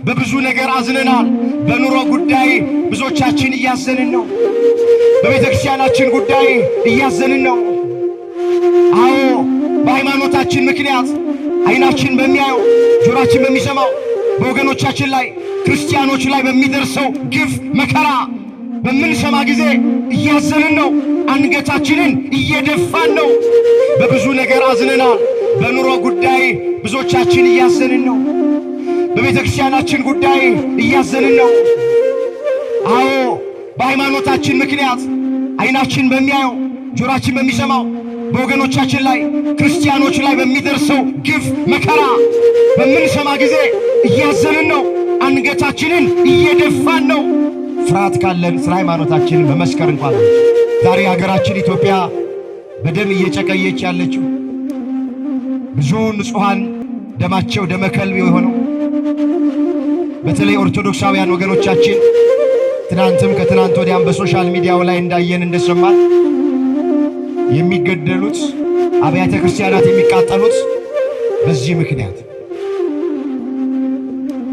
በብዙ ነገር አዝነናል። በኑሮ ጉዳይ ብዙዎቻችን እያዘንን ነው። በቤተክርስቲያናችን ጉዳይ እያዘንን ነው። አዎ በሃይማኖታችን ምክንያት አይናችን በሚያየው ጆሮአችን በሚሰማው በወገኖቻችን ላይ ክርስቲያኖች ላይ በሚደርሰው ግፍ መከራ በምንሰማ ጊዜ እያዘንን ነው። አንገታችንን እየደፋን ነው። በብዙ ነገር አዝነናል። በኑሮ ጉዳይ ብዙዎቻችን እያዘንን ነው። በቤተክርስቲያናችን ጉዳይ እያዘንን ነው። አዎ በሃይማኖታችን ምክንያት አይናችን በሚያየው ጆሮአችን በሚሰማው በወገኖቻችን ላይ ክርስቲያኖች ላይ በሚደርሰው ግፍ መከራ በምንሰማ ጊዜ እያዘንን ነው። አንገታችንን እየደፋን ነው። ፍርሃት ካለን ስለ ሃይማኖታችን በመስከር እንኳን ዛሬ ሀገራችን ኢትዮጵያ በደም እየጨቀየች ያለችው ብዙ ንጹሃን ደማቸው ደመከልብ የሆነው በተለይ ኦርቶዶክሳውያን ወገኖቻችን ትናንትም ከትናንት ወዲያም በሶሻል ሚዲያው ላይ እንዳየን እንደሰማን የሚገደሉት አብያተ ክርስቲያናት የሚቃጠሉት በዚህ ምክንያት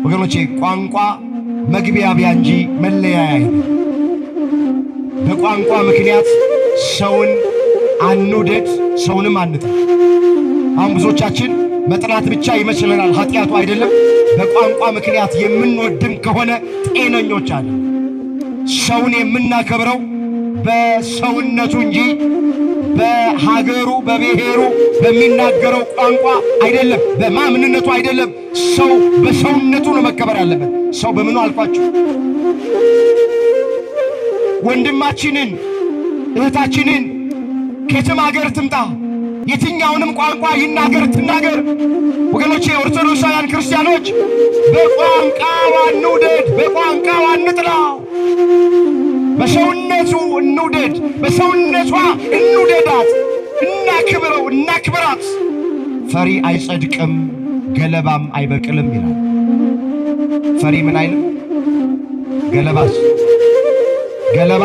ወገኖቼ ቋንቋ መግቢያ እንጂ መለያያ አይደለም። በቋንቋ ምክንያት ሰውን አንውደድ፣ ሰውንም አንጥላ። አሁን ብዙዎቻችን መጥላት ብቻ ይመስለናል፣ ኃጢአቱ አይደለም። በቋንቋ ምክንያት የምንወድም ከሆነ ጤነኞች አለ። ሰውን የምናከብረው በሰውነቱ እንጂ በሀገሩ በብሔሩ በሚናገረው ቋንቋ አይደለም፣ በማንነቱ አይደለም። ሰው በሰውነቱ ነው መከበር ያለበት። ሰው በምኑ አልኳችሁ? ወንድማችንን እህታችንን ከየትም ሀገር ትምጣ የትኛውንም ቋንቋ ይናገር ትናገር፣ ወገኖቼ ኦርቶዶክሳውያን ክርስቲያኖች በቋንቋው አንውደድ፣ በቋንቋው አንጥላው። በሰውነቱ እንውደድ፣ በሰውነቷ እንውደዳት፣ እናክብረው፣ እናክብራት። ፈሪ አይጸድቅም ገለባም አይበቅልም ይላል። ፈሪ ምን አይልም? ገለባስ? ገለባ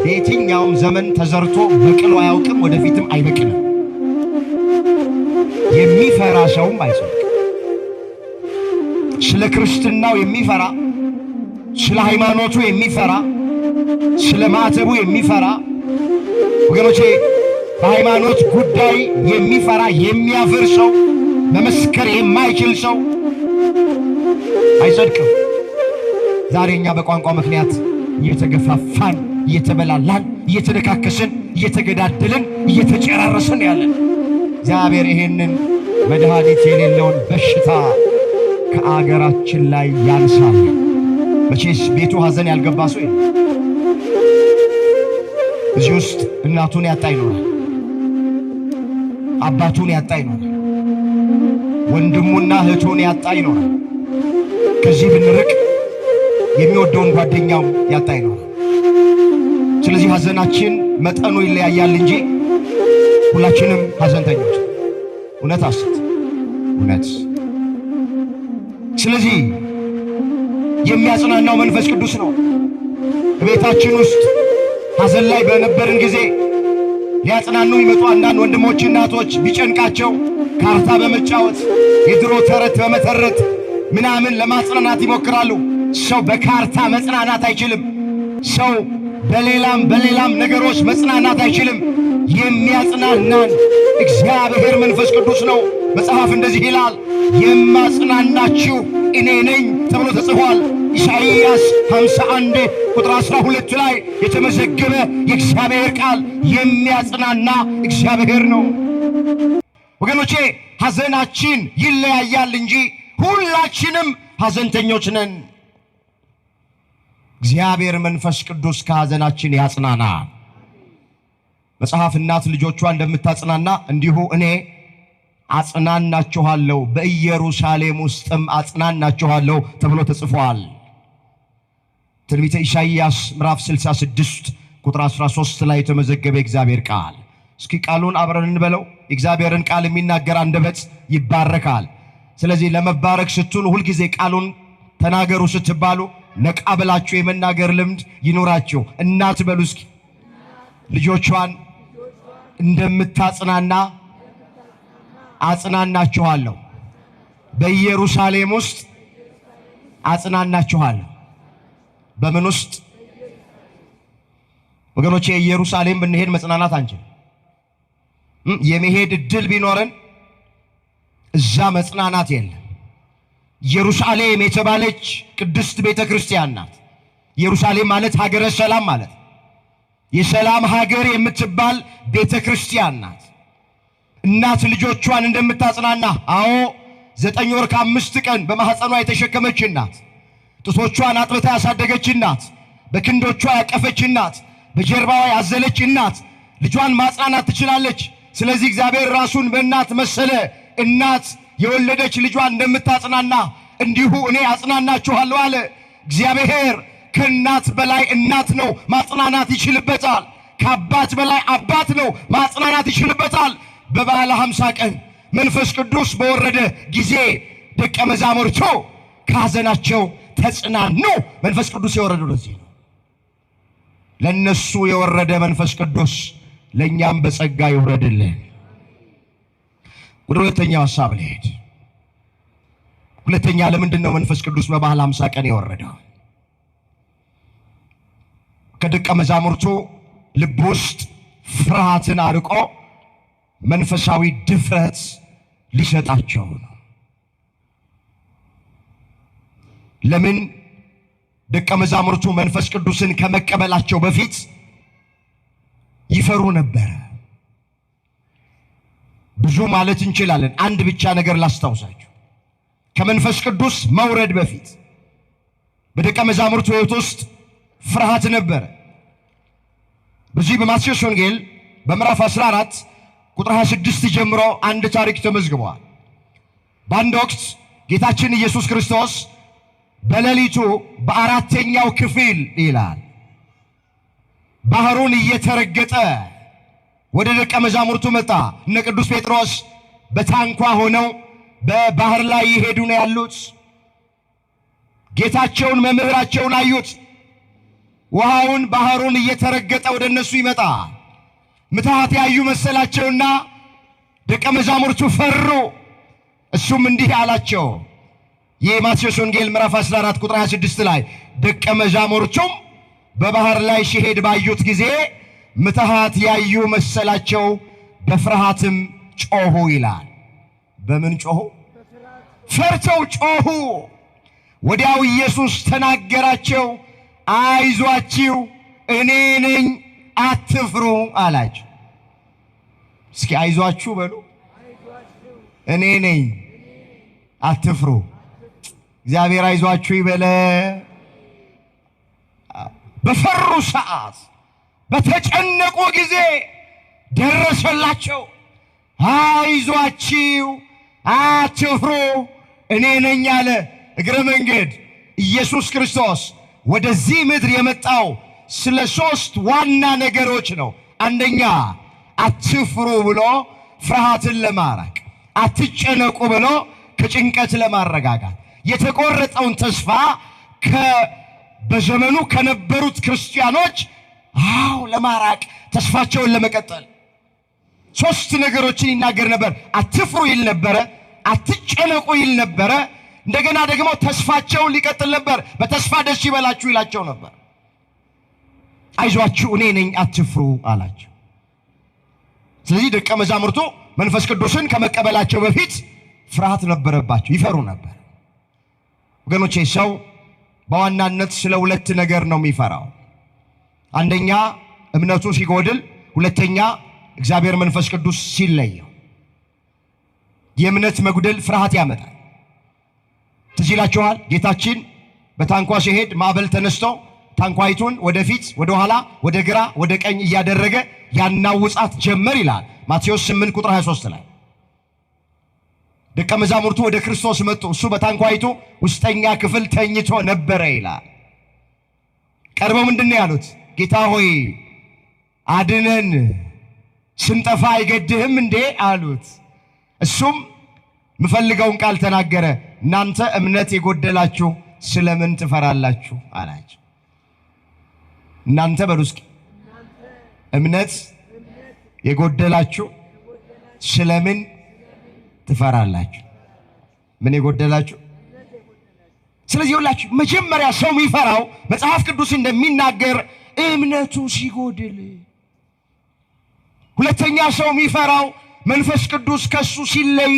በየትኛውም ዘመን ተዘርቶ በቅሎ አያውቅም፣ ወደፊትም አይበቅልም። የሚፈራ ሰውም አይጸድቅም። ስለ ክርስትናው የሚፈራ፣ ስለ ሃይማኖቱ የሚፈራ፣ ስለ ማዕተቡ የሚፈራ ወገኖቼ በሃይማኖት ጉዳይ የሚፈራ የሚያፍር ሰው፣ መመስከር የማይችል ሰው አይጸድቅም። ዛሬ እኛ በቋንቋ ምክንያት እየተገፋፋን፣ እየተበላላን፣ እየተደካከስን፣ እየተገዳደልን፣ እየተጨራረስን ያለን እግዚአብሔር ይሄንን መድኃኒት የሌለውን በሽታ ከአገራችን ላይ ያንሳል። መቼስ ቤቱ ሐዘን ያልገባ ሰው የለም። እዚህ ውስጥ እናቱን ያጣ ይኖራል፣ አባቱን ያጣ ይኖራል፣ ወንድሙና እህቱን ያጣ ይኖራል። ከዚህ ብንርቅ የሚወደውን ጓደኛው ያጣ ይኖራል። ስለዚህ ሐዘናችን መጠኑ ይለያያል እንጂ ሁላችንም ሐዘንተኞች። እውነት አስት እውነት። ስለዚህ የሚያጽናናው መንፈስ ቅዱስ ነው። በቤታችን ውስጥ ሐዘን ላይ በነበርን ጊዜ ሊያጽናኑ ይመጡ አንዳንድ ወንድሞች እናቶች ቢጨንቃቸው ካርታ በመጫወት የድሮ ተረት በመተረት ምናምን ለማጽናናት ይሞክራሉ። ሰው በካርታ መጽናናት አይችልም። ሰው በሌላም ነገሮች መጽናናት አይችልም። የሚያጽናናን እግዚአብሔር መንፈስ ቅዱስ ነው። መጽሐፍ እንደዚህ ይላል፣ የማጽናናችሁ እኔ ነኝ ተብሎ ተጽፏል። ኢሳይያስ 51 ቁጥር 12 ላይ የተመዘገበ የእግዚአብሔር ቃል የሚያጽናና እግዚአብሔር ነው። ወገኖቼ ሐዘናችን ይለያያል እንጂ ሁላችንም ሐዘንተኞች ነን። እግዚአብሔር መንፈስ ቅዱስ ከሐዘናችን ያጽናና። መጽሐፍ እናት ልጆቿ እንደምታጽናና እንዲሁ እኔ አጽናናችኋለሁ፣ በኢየሩሳሌም ውስጥም አጽናናችኋለሁ ተብሎ ተጽፏል። ትንቢተ ኢሳይያስ ምዕራፍ 66 ቁጥር 13 ላይ የተመዘገበ እግዚአብሔር ቃል። እስኪ ቃሉን አብረን እንበለው። እግዚአብሔርን ቃል የሚናገር አንደበት ይባረካል። ስለዚህ ለመባረክ ስትሉ ሁልጊዜ ቃሉን ተናገሩ ስትባሉ ነቃ ብላችሁ የመናገር ልምድ ይኖራችሁ። እናት በሉ እስኪ ልጆቿን እንደምታጽናና አጽናናችኋለሁ፣ በኢየሩሳሌም ውስጥ አጽናናችኋለሁ። በምን ውስጥ ወገኖቼ? ኢየሩሳሌም ብንሄድ መጽናናት አንችል። የመሄድ እድል ቢኖረን እዛ መጽናናት የለም። ኢየሩሳሌም የተባለች ቅድስት ቤተክርስቲያን ናት። ኢየሩሳሌም ማለት ሀገረ ሰላም ማለት የሰላም ሀገር የምትባል ቤተክርስቲያን ናት። እናት ልጆቿን እንደምታጽናና፣ አዎ 9 ወር ከ5 ቀን በማህፀኗ የተሸከመች እናት፣ ጡቶቿን አጥብታ ያሳደገች እናት፣ በክንዶቿ ያቀፈች እናት፣ በጀርባዋ ያዘለች እናት ልጇን ማጽናናት ትችላለች። ስለዚህ እግዚአብሔር ራሱን በእናት መሰለ። እናት የወለደች ልጇን እንደምታጽናና እንዲሁ እኔ አጽናናችኋለሁ አለ። እግዚአብሔር ከእናት በላይ እናት ነው፣ ማጽናናት ይችልበታል። ከአባት በላይ አባት ነው፣ ማጽናናት ይችልበታል። በበዓለ 50 ቀን መንፈስ ቅዱስ በወረደ ጊዜ ደቀ መዛሙርቱ ከሐዘናቸው ተጽናኑ። መንፈስ ቅዱስ የወረደው ለዚህ ነው። ለነሱ የወረደ መንፈስ ቅዱስ ለኛም በጸጋ ይወረድልን። ወደ ሁለተኛው ሐሳብ ልሄድ። ሁለተኛ ለምንድን ነው መንፈስ ቅዱስ በበዓለ 50 ቀን የወረደው? ከደቀ መዛሙርቱ ልብ ውስጥ ፍርሃትን አርቆ መንፈሳዊ ድፍረት ሊሰጣቸው ነው። ለምን? ደቀ መዛሙርቱ መንፈስ ቅዱስን ከመቀበላቸው በፊት ይፈሩ ነበር። ብዙ ማለት እንችላለን። አንድ ብቻ ነገር ላስታውሳችሁ። ከመንፈስ ቅዱስ መውረድ በፊት በደቀ መዛሙርቱ ሕይወት ውስጥ ፍርሃት ነበር። በዚህ በማቴዎስ ወንጌል በምዕራፍ 14 ቁጥር 26 ጀምሮ አንድ ታሪክ ተመዝግቧል። በአንድ ወቅት ጌታችን ኢየሱስ ክርስቶስ በሌሊቱ በአራተኛው ክፍል ይላል ባህሩን እየተረገጠ ወደ ደቀ መዛሙርቱ መጣ። እነ ቅዱስ ጴጥሮስ በታንኳ ሆነው በባህር ላይ ይሄዱ ነው ያሉት። ጌታቸውን መምህራቸውን አዩት። ውሃውን ባህሩን እየተረገጠ ወደ እነሱ ይመጣ። ምትሃት ያዩ መሰላቸውና ደቀ መዛሙርቱ ፈሩ። እሱም እንዲህ አላቸው። የማቴዎስ ወንጌል ምዕራፍ 14 ቁጥር 26 ላይ ደቀ መዛሙርቱም በባህር ላይ ሲሄድ ባዩት ጊዜ ምትሃት ያዩ መሰላቸው፣ በፍርሃትም ጮሁ ይላል። በምን ጮሁ? ፈርተው ጮሁ። ወዲያው ኢየሱስ ተናገራቸው፣ አይዟችሁ እኔ ነኝ አትፍሩ አላቸው። እስኪ አይዟችሁ በሉ። እኔ ነኝ አትፍሩ። እግዚአብሔር አይዟችሁ ይበለ። በፈሩ ሰዓት በተጨነቁ ጊዜ ደረሰላቸው። አይዟችሁ አትፍሩ እኔ ነኝ አለ። እግረ መንገድ ኢየሱስ ክርስቶስ ወደዚህ ምድር የመጣው ስለ 3 ዋና ነገሮች ነው። አንደኛ አትፍሩ ብሎ ፍርሃትን ለማራቅ፣ አትጨነቁ ብሎ ከጭንቀት ለማረጋጋት፣ የተቆረጠውን ተስፋ በዘመኑ ከነበሩት ክርስቲያኖች ለማራቅ፣ ተስፋቸውን ለመቀጠል 3 ነገሮችን ይናገር ነበር። አትፍሩ ይል ነበረ፣ አትጨነቁ ይል ነበረ። እንደገና ደግሞ ተስፋቸውን ሊቀጥል ነበር። በተስፋ ደስ ይበላችሁ ይላቸው ነበር። አይዟችሁ እኔ ነኝ አትፍሩ አላቸው። ስለዚህ ደቀ መዛሙርቱ መንፈስ ቅዱስን ከመቀበላቸው በፊት ፍርሃት ነበረባቸው፣ ይፈሩ ነበር። ወገኖቼ ሰው በዋናነት ስለ 2 ነገር ነው የሚፈራው። አንደኛ እምነቱ ሲጎድል፣ ሁለተኛ እግዚአብሔር መንፈስ ቅዱስ ሲለየው። የእምነት መጉደል ፍርሃት ያመጣል። ትዝ ይላችኋል ጌታችን በታንኳ ሲሄድ ማዕበል ተነስቶ ታንኳይቱን ወደፊት፣ ወደ ኋላ፣ ወደ ግራ፣ ወደ ቀኝ እያደረገ ያናውጻት ጀመር ይላል ማቴዎስ 8 ቁጥር 23 ላይ። ደቀ መዛሙርቱ ወደ ክርስቶስ መጡ። እሱ በታንኳይቱ ውስጠኛ ክፍል ተኝቶ ነበረ ይላል። ቀርበው ምንድነው ያሉት? ጌታ ሆይ አድነን፣ ስንጠፋ አይገድህም እንዴ አሉት። እሱም ምፈልገውን ቃል ተናገረ። እናንተ እምነት የጎደላችሁ ስለምን ትፈራላችሁ አላቸው። እናንተ በሉ እስኪ እምነት የጎደላችሁ ስለምን ትፈራላችሁ? ምን የጎደላችሁ? ስለዚህ ሁላችሁ መጀመሪያ ሰው የሚፈራው መጽሐፍ ቅዱስ እንደሚናገር እምነቱ ሲጎድል፣ ሁለተኛ ሰው የሚፈራው መንፈስ ቅዱስ ከሱ ሲለይ፣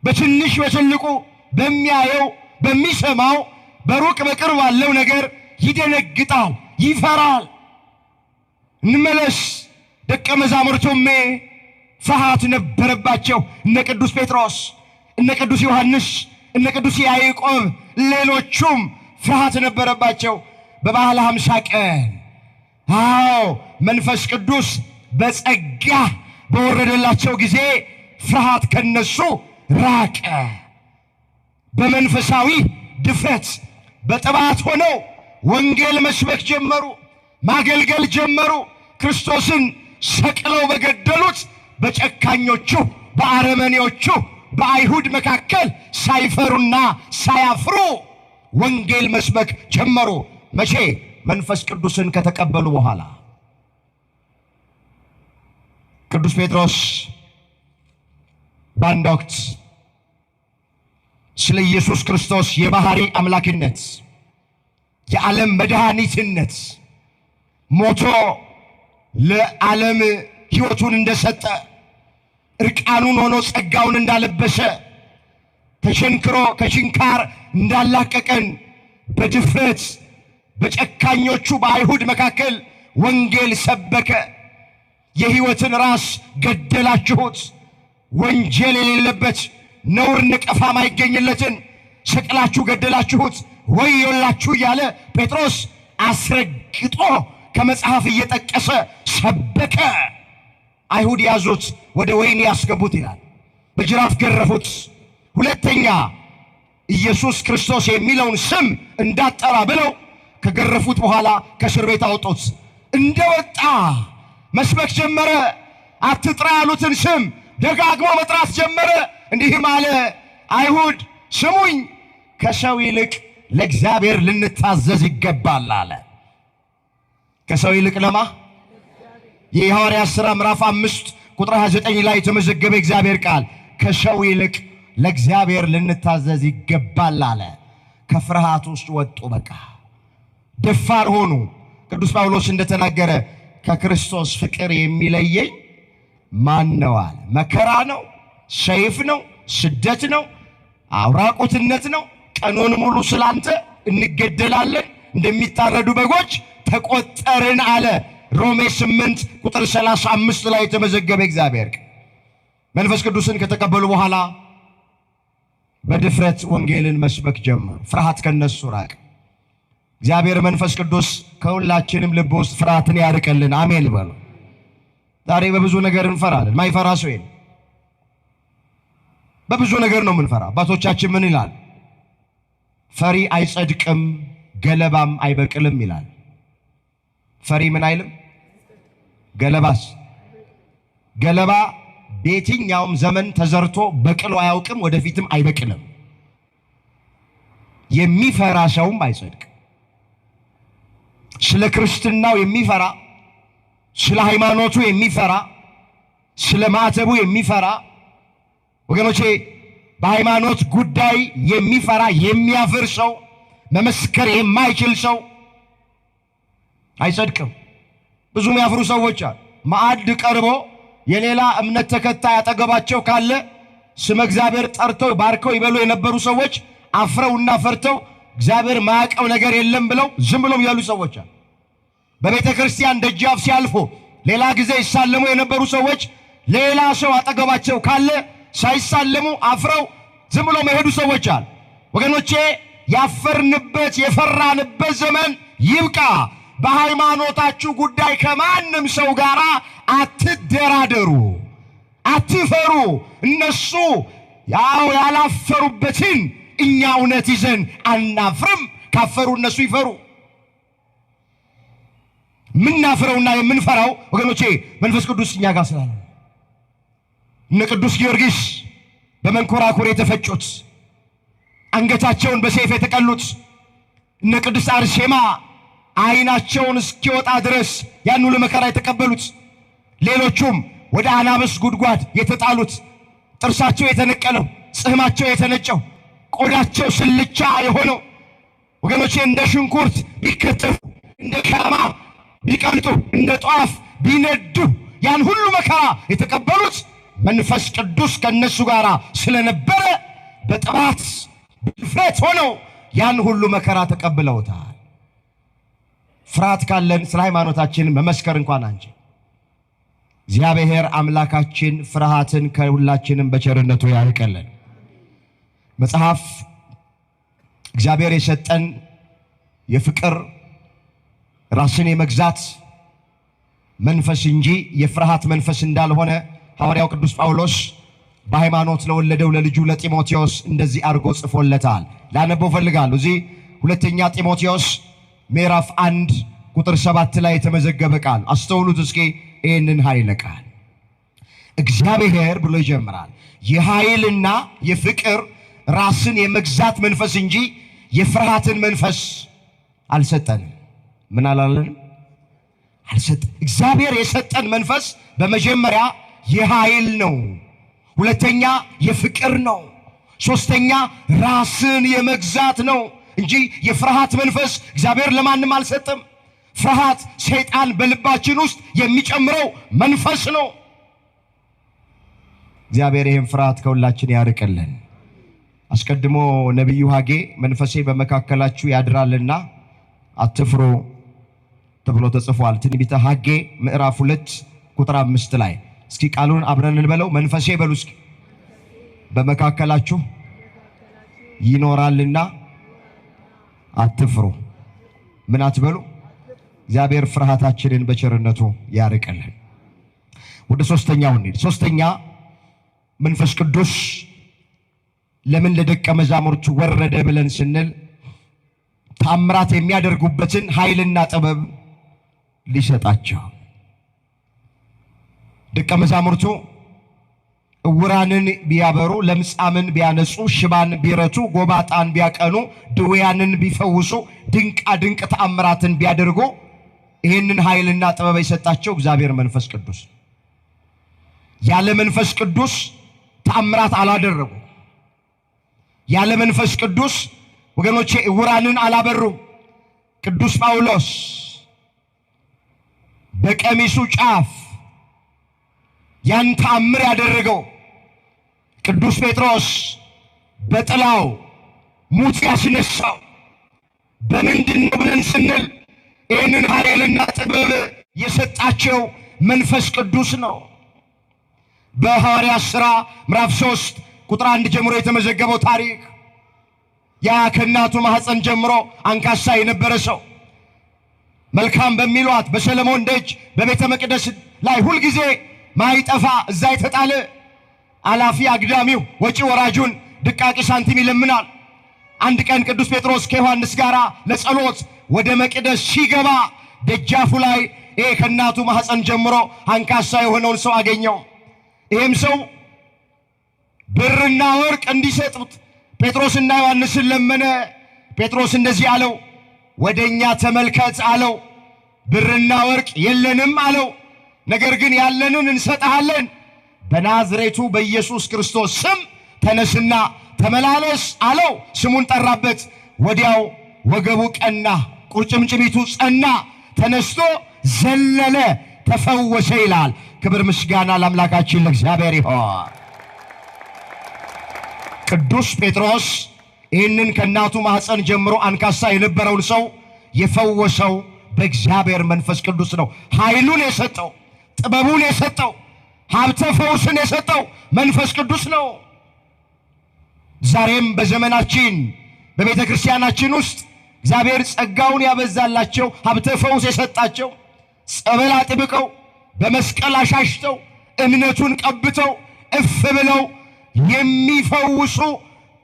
በትንሽ በትልቁ በሚያየው በሚሰማው በሩቅ በቅርብ ባለው ነገር ይደነግጣል፣ ይፈራል። እንመለስ። ደቀ መዛሙርቱም ፍርሃት ነበረባቸው። እነ ቅዱስ ጴጥሮስ፣ እነ ቅዱስ ዮሐንስ፣ እነ ቅዱስ ያዕቆብ ሌሎቹም ፍርሃት ነበረባቸው። በበዓለ ሃምሳ ቀን መንፈስ ቅዱስ በጸጋ በወረደላቸው ጊዜ ፍርሃት ከነሱ ራቀ። በመንፈሳዊ ድፍረት በጥባት ሆነው ወንጌል መስበክ ጀመሩ፣ ማገልገል ጀመሩ። ክርስቶስን ሰቅለው በገደሉት በጨካኞቹ በአረመኔዎቹ በአይሁድ መካከል ሳይፈሩና ሳያፍሩ ወንጌል መስበክ ጀመሩ። መቼ? መንፈስ ቅዱስን ከተቀበሉ በኋላ። ቅዱስ ጴጥሮስ በአንድ ወቅት ስለ ኢየሱስ ክርስቶስ የባህሪ አምላክነት፣ የዓለም መድኃኒትነት፣ ሞቶ ለዓለም ሕይወቱን እንደሰጠ፣ እርቃኑን ሆኖ ጸጋውን እንዳለበሰ፣ ተሸንክሮ ከችንካር እንዳላቀቀን በድፍረት በጨካኞቹ በአይሁድ መካከል ወንጌል ሰበከ። የሕይወትን ራስ ገደላችሁት፣ ወንጀል የሌለበት ነውር ነቀፋ ማይገኝለትን ሰቅላችሁ ገደላችሁት፣ ወዮላችሁ እያለ ጴጥሮስ አስረግጦ ከመጽሐፍ እየጠቀሰ ሰበከ። አይሁድ ያዙት፣ ወደ ወህኒ ያስገቡት ይላል። በጅራፍ ገረፉት። ሁለተኛ ኢየሱስ ክርስቶስ የሚለውን ስም እንዳጠራ ብለው ከገረፉት በኋላ ከእስር ቤት አወጡት። እንደወጣ መስበክ ጀመረ። አትጥራ ያሉትን ስም ደጋግሞ መጥራት ጀመረ። እንዲህም አለ፣ አይሁድ ስሙኝ፣ ከሰው ይልቅ ለእግዚአብሔር ልንታዘዝ ይገባል አለ። ከሰው ይልቅ ለማ? የሐዋርያት ሥራ ምዕራፍ 5 ቁጥር 29 ላይ የተመዘገበ እግዚአብሔር ቃል ከሰው ይልቅ ለእግዚአብሔር ልንታዘዝ ይገባል አለ። ከፍርሃት ውስጥ ወጡ። በቃ ደፋር ሆኑ። ቅዱስ ጳውሎስ እንደተናገረ ከክርስቶስ ፍቅር የሚለየኝ ማን ነው አለ። መከራ ነው፣ ሰይፍ ነው፣ ስደት ነው፣ አውራቆትነት ነው። ቀኑን ሙሉ ስላንተ እንገደላለን፣ እንደሚታረዱ በጎች ተቆጠርን አለ። ሮሜ 8 ቁጥር 35 ላይ የተመዘገበ እግዚአብሔር መንፈስ ቅዱስን ከተቀበሉ በኋላ በድፍረት ወንጌልን መስበክ ጀመሩ። ፍርሃት ከነሱ ራቀ። እግዚአብሔር መንፈስ ቅዱስ ከሁላችንም ልብ ውስጥ ፍርሃትን ያርቅልን። አሜን በሉ። ዛሬ በብዙ ነገር እንፈራለን። ማይፈራ ሰው የለም። በብዙ ነገር ነው የምንፈራ። አባቶቻችን ምን ይላል? ፈሪ አይጸድቅም ገለባም አይበቅልም ይላል። ፈሪ ምን አይልም? ገለባስ? ገለባ በየትኛውም ዘመን ተዘርቶ በቅሎ አያውቅም፣ ወደፊትም አይበቅልም። የሚፈራ ሰውም አይጸድቅ። ስለ ክርስትናው የሚፈራ፣ ስለ ሃይማኖቱ የሚፈራ፣ ስለ ማዕተቡ የሚፈራ ወገኖቼ፣ በሃይማኖት ጉዳይ የሚፈራ የሚያፍር ሰው፣ መመስከር የማይችል ሰው አይጸድቅም። ብዙ የሚያፍሩ ሰዎች አሉ። ማዕድ ቀርቦ የሌላ እምነት ተከታይ አጠገባቸው ካለ ስመ እግዚአብሔር ጠርተው ባርከው ይበሉ የነበሩ ሰዎች አፍረውና ፈርተው እግዚአብሔር ማያውቀው ነገር የለም ብለው ዝም ብሎም ያሉ ሰዎች አሉ። በቤተ ክርስቲያን ደጃፍ ሲያልፉ ሌላ ጊዜ ይሳለሙ የነበሩ ሰዎች ሌላ ሰው አጠገባቸው ካለ ሳይሳለሙ አፍረው ዝም ብሎ መሄዱ ሰዎች አሉ። ወገኖቼ፣ ያፈርንበት የፈራንበት ዘመን ይብቃ። በሃይማኖታችሁ ጉዳይ ከማንም ሰው ጋር አትደራደሩ፣ አትፈሩ። እነሱ ያላፈሩበትን እኛ እውነት ይዘን አናፍርም። ካፈሩ እነሱ ይፈሩ። ምናፍረውና የምንፈራው ወገኖቼ መንፈስ ቅዱስ እኛ ጋር ስላለ። እነ ቅዱስ ጊዮርጊስ በመንኮራኩር የተፈጩት፣ አንገታቸውን በሰይፍ የተቀሉት፣ እነ ቅዱስ አርሴማ ዓይናቸውን እስኪወጣ ድረስ ያን ሁሉ መከራ የተቀበሉት፣ ሌሎቹም ወደ አናብስት ጉድጓድ የተጣሉት፣ ጥርሳቸው የተነቀለው፣ ጽሕማቸው የተነጨው ቆዳቸው ስልቻ የሆነው ወገኖቼ እንደ ሽንኩርት ቢከተፉ እንደ ሻማ ቢቀልጡ እንደ ጧፍ ቢነዱ ያን ሁሉ መከራ የተቀበሉት መንፈስ ቅዱስ ከነሱ ጋር ስለነበረ በጥባት በድፍረት ሆነው ያን ሁሉ መከራ ተቀብለውታል። ፍርሃት ካለን ስለ ሃይማኖታችን መመስከር እንኳን አንችል። እግዚአብሔር አምላካችን ፍርሃትን ከሁላችንም በቸርነቱ ያርቀልን። መጽሐፍ እግዚአብሔር የሰጠን የፍቅር ራስን የመግዛት መንፈስ እንጂ የፍርሃት መንፈስ እንዳልሆነ ሐዋርያው ቅዱስ ጳውሎስ በሃይማኖት ለወለደው ለልጁ ለጢሞቴዎስ እንደዚህ አድርጎ ጽፎለታል። ላነበው ፈልጋለሁ። እዚህ ሁለተኛ ጢሞቴዎስ ምዕራፍ 1 ቁጥር 7 ላይ የተመዘገበ ቃል አስተውሉት እስኪ። ይህንን ኃይለ ቃል እግዚአብሔር ብሎ ይጀምራል። የኃይልና የፍቅር ራስን የመግዛት መንፈስ እንጂ የፍርሃትን መንፈስ አልሰጠንም። ምን አላለን? አልሰጠን። እግዚአብሔር የሰጠን መንፈስ በመጀመሪያ የኃይል ነው፣ ሁለተኛ የፍቅር ነው፣ ሶስተኛ ራስን የመግዛት ነው እንጂ የፍርሃት መንፈስ እግዚአብሔር ለማንም አልሰጠም። ፍርሃት ሰይጣን በልባችን ውስጥ የሚጨምረው መንፈስ ነው። እግዚአብሔር ይህን ፍርሃት ከሁላችን ያርቅልን። አስቀድሞ ነቢዩ ሐጌ መንፈሴ በመካከላችሁ ያድራልና አትፍሩ ተብሎ ተጽፏል። ትንቢተ ሐጌ ምዕራፍ 2 ቁጥር 5 ላይ እስኪ ቃሉን አብረን እንበለው። መንፈሴ በሉ እስኪ በመካከላችሁ ይኖራልና አትፍሩ። ምን አትበሉ? እግዚአብሔር ፍርሃታችንን በቸርነቱ ያርቅልን። ወደ ሶስተኛው እንሂድ። ሶስተኛ መንፈስ ቅዱስ ለምን ለደቀ መዛሙርቱ ወረደ ብለን ስንል ታምራት የሚያደርጉበትን ኃይልና ጥበብ ሊሰጣቸው። ደቀ መዛሙርቱ እውራንን ቢያበሩ፣ ለምጻምን ቢያነጹ፣ ሽባን ቢረቱ፣ ጎባጣን ቢያቀኑ፣ ድውያንን ቢፈውሱ፣ ድንቃ ድንቅ ተአምራትን ቢያደርጉ ይህንን ኃይልና ጥበብ የሰጣቸው እግዚአብሔር መንፈስ ቅዱስ። ያለ መንፈስ ቅዱስ ተአምራት አላደረጉ። ያለ መንፈስ ቅዱስ ወገኖቼ እውራንን አላበሩ። ቅዱስ ጳውሎስ በቀሚሱ ጫፍ ያን ተአምር ያደረገው፣ ቅዱስ ጴጥሮስ በጥላው ሙት ያስነሳው በምንድን ነው ብለን ስንል ይህንን ኃይልና ጥበብ የሰጣቸው መንፈስ ቅዱስ ነው። በሐዋርያት ሥራ ምዕራፍ 3 ቁጥር 1 ጀምሮ የተመዘገበው ታሪክ ያ ከእናቱ ማኅፀን ጀምሮ አንካሳ የነበረ ሰው መልካም በሚሏት በሰለሞን ደጅ በቤተ መቅደስ ላይ ሁልጊዜ ማይጠፋ እዛ የተጣለ አላፊ አግዳሚው ወጪ ወራጁን ድቃቂ ሳንቲም ይለምናል። አንድ ቀን ቅዱስ ጴጥሮስ ከዮሐንስ ጋር ለጸሎት ወደ መቅደስ ሲገባ ደጃፉ ላይ ይሄ ከእናቱ ማኅፀን ጀምሮ አንካሳ የሆነውን ሰው አገኘው። ይህም ሰው ብርና ወርቅ እንዲሰጡት ጴጥሮስና ዮሐንስን ለመነ። ጴጥሮስ እንደዚህ አለው፣ ወደኛ ተመልከት አለው። ብርና ወርቅ የለንም አለው፣ ነገር ግን ያለንን እንሰጥሃለን። በናዝሬቱ በኢየሱስ ክርስቶስ ስም ተነስና ተመላለስ አለው። ስሙን ጠራበት። ወዲያው ወገቡ ቀና፣ ቁርጭምጭሚቱ ጸና፣ ተነስቶ ዘለለ፣ ተፈወሰ ይላል። ክብር ምስጋና ለአምላካችን ለእግዚአብሔር ይሁን። ቅዱስ ጴጥሮስ ይህንን ከእናቱ ማኅፀን ጀምሮ አንካሳ የነበረውን ሰው የፈወሰው በእግዚአብሔር መንፈስ ቅዱስ ነው። ኃይሉን የሰጠው፣ ጥበቡን የሰጠው፣ ሀብተ ፈውስን የሰጠው መንፈስ ቅዱስ ነው። ዛሬም በዘመናችን በቤተ ክርስቲያናችን ውስጥ እግዚአብሔር ጸጋውን ያበዛላቸው፣ ሀብተ ፈውስ የሰጣቸው፣ ጸበል አጥብቀው በመስቀል አሻሽተው እምነቱን ቀብተው እፍ ብለው የሚፈውሱ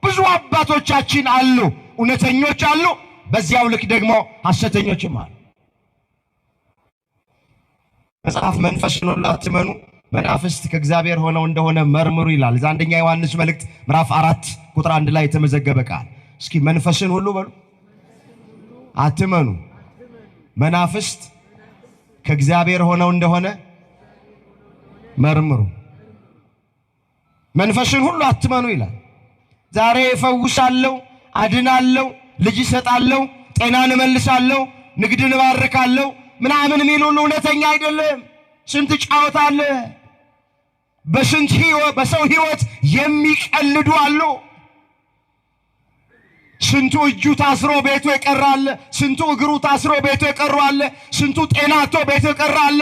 ብዙ አባቶቻችን አሉ። እውነተኞች አሉ፣ በዚያው ልክ ደግሞ ሐሰተኞችም አሉ። መጽሐፍ መንፈስን ሁሉ አትመኑ፣ መናፍስት ከእግዚአብሔር ሆነው እንደሆነ መርምሩ ይላል። እዛ አንደኛ ዮሐንስ መልእክት ምዕራፍ 4 ቁጥር 1 ላይ የተመዘገበ ቃል። እስኪ መንፈስን ሁሉ በሉ አትመኑ፣ መናፍስት ከእግዚአብሔር ሆነው እንደሆነ መርምሩ። መንፈስን ሁሉ አትመኑ ይላል። ዛሬ እፈውሳለሁ፣ አድናለሁ፣ ልጅ እሰጣለሁ፣ ጤናን እመልሳለሁ፣ ንግድን እባርካለሁ ምናምን የሚል ሁሉ እውነተኛ አይደለም። ስንት ጫወታ አለ። በሰው ሕይወት የሚቀልዱ አሉ። ስንቱ እጁ ታስሮ ቤቱ የቀራለ፣ ስንቱ እግሩ ታስሮ ቤቱ የቀራለ፣ ስንቱ ጤናቶ ቤቱ የቀራለ፣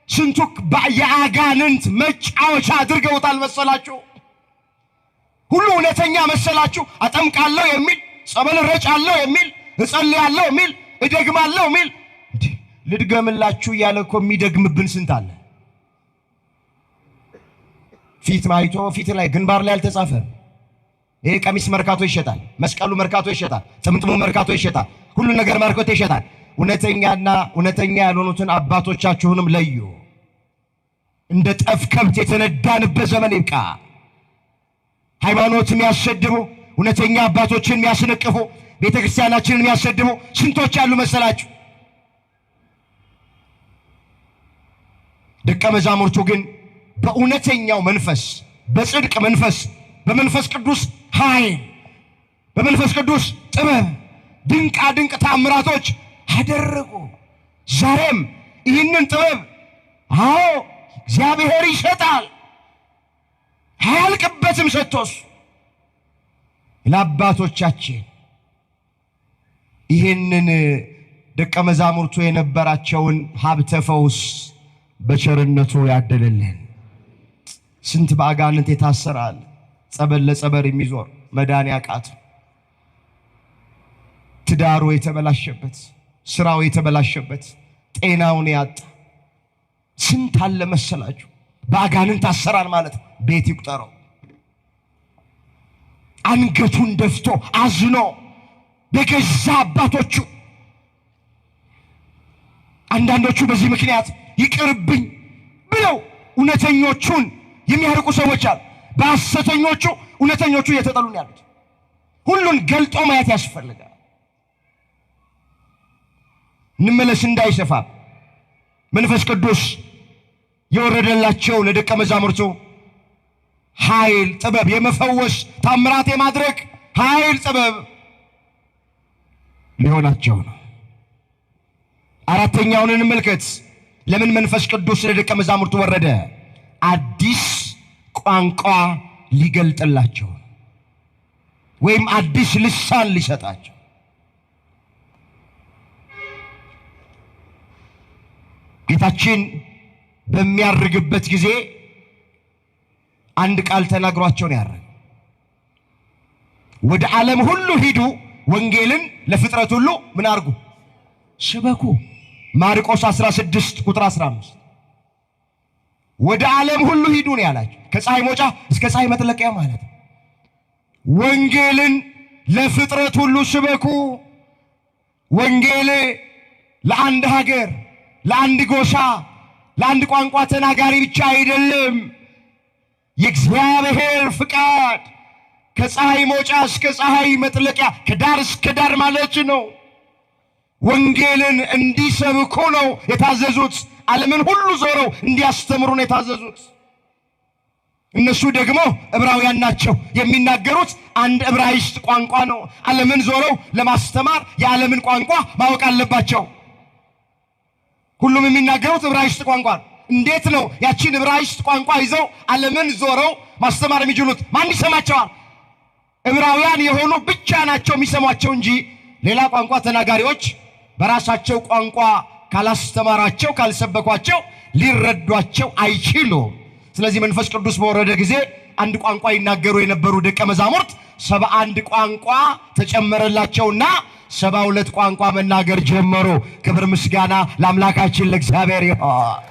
ስንቱ የአጋንንት መጫወቻ አድርገውታል መሰላችሁ። ሁሉ እውነተኛ መሰላችሁ። አጠምቃለሁ የሚል ጸበል ረጫለሁ የሚል እጸልያለሁ የሚል እደግማለሁ የሚል ልድገምላችሁ እያለ እኮ የሚደግምብን ስንት አለ። ፊት ማይቶ ፊት ላይ ግንባር ላይ አልተጻፈም። ይሄ ቀሚስ መርካቶ ይሸጣል፣ መስቀሉ መርካቶ ይሸጣል፣ ጥምጥሙ መርካቶ ይሸጣል፣ ሁሉ ነገር መርካቶ ይሸጣል። እውነተኛና እውነተኛ ያልሆኑትን አባቶቻችሁንም ለዩ። እንደ ጠፍ ከብት የተነዳንበት ዘመን ይብቃ። ሃይማኖት የሚያሰድቡ እውነተኛ አባቶችን የሚያስነቅፉ ቤተክርስቲያናችንን የሚያሰድቡ ስንቶች ያሉ መሰላችሁ። ደቀ መዛሙርቱ ግን በእውነተኛው መንፈስ፣ በጽድቅ መንፈስ፣ በመንፈስ ቅዱስ ኃይል፣ በመንፈስ ቅዱስ ጥበብ ድንቃ ድንቅ ታምራቶች አደረጉ። ዛሬም ይህንን ጥበብ እግዚአብሔር ይሰጣል፣ አያልቅበትም። ሰጥቶስ ለአባቶቻችን ይህንን ደቀ መዛሙርቱ የነበራቸውን ሀብተ ፈውስ በቸርነቱ ያደለልን። ስንት በአጋንንት የታሰራል፣ ጸበል ለጸበር የሚዞር መዳን ያቃተው፣ ትዳሩ የተበላሸበት፣ ስራው የተበላሸበት፣ ጤናውን ያጣ ስንት አለ መሰላችሁ። በአጋንንት አሰራር ማለት ቤት ይቁጠረው። አንገቱን ደፍቶ አዝኖ በገዛ አባቶቹ፣ አንዳንዶቹ በዚህ ምክንያት ይቅርብኝ ብለው እውነተኞቹን የሚያርቁ ሰዎች አሉ። በሐሰተኞቹ እውነተኞቹ እየተጠሉ ነው ያሉት። ሁሉን ገልጦ ማየት ያስፈልጋል። እንመለስ እንዳይሰፋ መንፈስ ቅዱስ የወረደላቸው ለደቀ መዛሙርቱ ኃይል፣ ጥበብ፣ የመፈወስ ታምራት የማድረግ ኃይል፣ ጥበብ ሊሆናቸው ነው። አራተኛውን እንመልከት። ለምን መንፈስ ቅዱስ ለደቀ መዛሙርቱ ወረደ? አዲስ ቋንቋ ሊገልጥላቸው ወይም አዲስ ልሳን ሊሰጣቸው። ጌታችን በሚያርግበት ጊዜ አንድ ቃል ተናግሯቸው ነው ያረገው። ወደ ዓለም ሁሉ ሂዱ፣ ወንጌልን ለፍጥረት ሁሉ ምን አርጉ? ስበኩ። ማርቆስ 16 ቁጥር 15 ወደ ዓለም ሁሉ ሂዱ ነው ያላቸው። ከፀሐይ መውጫ እስከ ፀሐይ መጥለቂያ ማለት ነው። ወንጌልን ለፍጥረት ሁሉ ስበኩ። ወንጌል ለአንድ ሀገር፣ ለአንድ ጎሳ፣ ለአንድ ቋንቋ ተናጋሪ ብቻ አይደለም። የእግዚአብሔር ፍቃድ ከፀሐይ መውጫ እስከ ፀሐይ መጥለቂያ፣ ከዳር እስከ ዳር ማለት ነው። ወንጌልን እንዲሰብኩ ነው የታዘዙት። ዓለምን ሁሉ ዞረው እንዲያስተምሩ ነው የታዘዙት። እነሱ ደግሞ ዕብራውያን ናቸው። የሚናገሩት አንድ ዕብራይስጥ ቋንቋ ነው። ዓለምን ዞረው ለማስተማር የዓለምን ቋንቋ ማወቅ አለባቸው። ሁሉም የሚናገሩት ዕብራይስጥ ቋንቋ ነው። እንዴት ነው ያቺን ዕብራይስጥ ቋንቋ ይዘው ዓለምን ዞረው ማስተማር የሚችሉት? ማን ይሰማቸዋል? ዕብራውያን የሆኑ ብቻ ናቸው የሚሰሟቸው እንጂ ሌላ ቋንቋ ተናጋሪዎች በራሳቸው ቋንቋ ካላስተማራቸው፣ ካልሰበኳቸው ሊረዷቸው አይችሉም። ስለዚህ መንፈስ ቅዱስ በወረደ ጊዜ አንድ ቋንቋ ይናገሩ የነበሩ ደቀ መዛሙርት 71 ቋንቋ ተጨመረላቸውና 72 ቋንቋ መናገር ጀመሩ። ክብር ምስጋና ለአምላካችን ለእግዚአብሔር ይሁን።